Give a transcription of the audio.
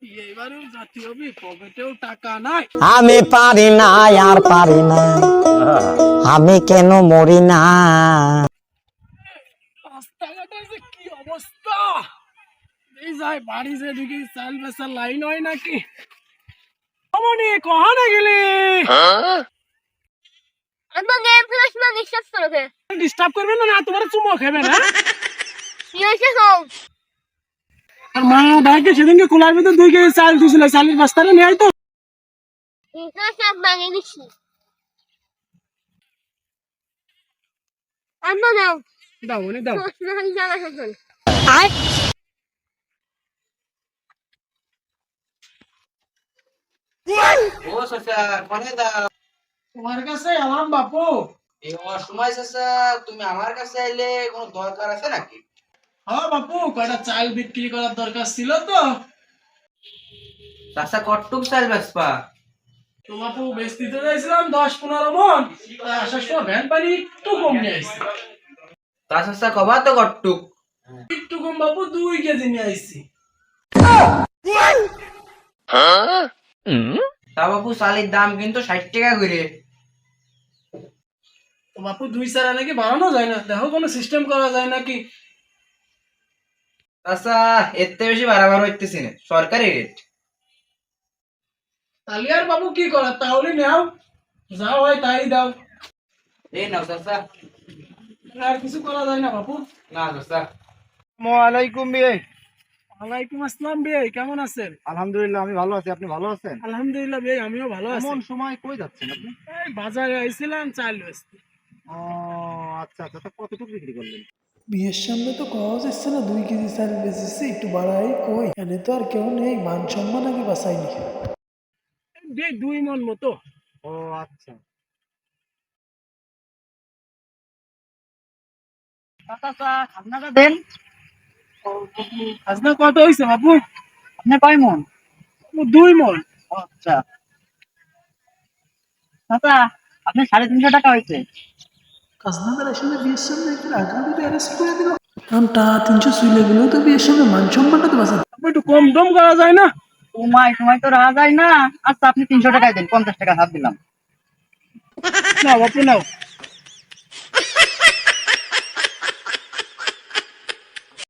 এইবারেও জাতি হবে, পকেটেও টাকা নাই। আমি পারি না আর পারি না, আমি কেন মরি না। রাস্তাঘাটের যে কি অবস্থা, এই যাই বাড়ি যে দিকে চাল বেচার লাইন হয় নাকি। অমনি কহানে গেলি? আমার গেম খেলার সময় ডিস্টার্ব করে। ডিস্টার্ব করবে না, না তোমার চুমো খাবে না। কি হয়েছে সব? আর মা ভাইকে সেদিনকে খোলার ভিতর 2 কেজি চাল দিয়েছিল, চালের বস্তাটা নিয়ে আয় তো। ইন্টার সব ভাঙিয়ে দিচ্ছি। আম্মা দাও। দাও মনে দাও। নাহলে জামা শেষ। ও চাচা কোনে দাও? তোমার কাছে আলাম বাপু। এই অসময় চাচা তুমি আমার কাছে আইলে কোনো দরকার আছে নাকি? হ্যাঁ বাপু, কয়টা চাল বিক্রি করার দরকার ছিল তো। চাচা কটটুক চাল বেচবা? তো বাপু বেচতে তো যাইছিলাম 10-15 মন, আসার সময় ভ্যান পানি একটু কম নিয়ে আসছি। তা চাচা কবা তো কটটুক? একটু কম বাপু, 2 কেজি নিয়ে আসছি। তা বাপু চালের দাম কিন্তু 60 টাকা করে। তো বাপু 2 চারা নাকি বাড়ানো যায় না, দেখো কোনো সিস্টেম করা যায় নাকি। চাচা এর থেকে বেশি বাড়াবার হইতেছি না, সরকারি রেট। তাহলে আর বাবু কি করার, তাহলে নাও, যা হয় তাই দাও। এই নাও চাচা। আর কিছু করা যায় না বাপু। না চাচা। ওয়ালাইকুম বিয়ে। ওয়ালাইকুম আসসালাম ভাই, কেমন আছেন? আলহামদুলিল্লাহ আমি ভালো আছি, আপনি ভালো আছেন? আলহামদুলিল্লাহ ভাই, আমিও ভালো আছি। এমন সময় কই যাচ্ছেন আপনি? এই বাজারে আইছিলাম চাল বেচতে। ও আচ্ছা আচ্ছা, তা কতটুকু বিক্রি করলেন? বিয়ের সামনে তো কওয়া যাচ্ছে না 2 কেজি চাল বেচেছি, একটু বাড়াই কই, এনে তো আর কেউ নেই, মান সম্মান আগে বাঁচাইনি। ভাই 2 মন মতো। ও আচ্ছা। চাচা খাজনাটা দেন। খাজনা কত হইছে বাপু? আপনি কয় মন? 2 মন। আচ্ছা চাচা, আপনি 350 টাকা হয়েছে। খাজনাদার আসলে বিয়ের সামনে একটু আগ্রহী অ্যারেস্ট করে দিল, কারণ তা 300 চুইলে গেলেও তো বিয়ের সামনে মান সম্মানটা তো বাঁচাতে। বাপু একটু কম টম করা যায় না? তোমায় সময় তো রাহা যায় না। আচ্ছা আপনি 300 টাকায় দেন, 50 টাকা হাত দিলাম। না বাপু নাও।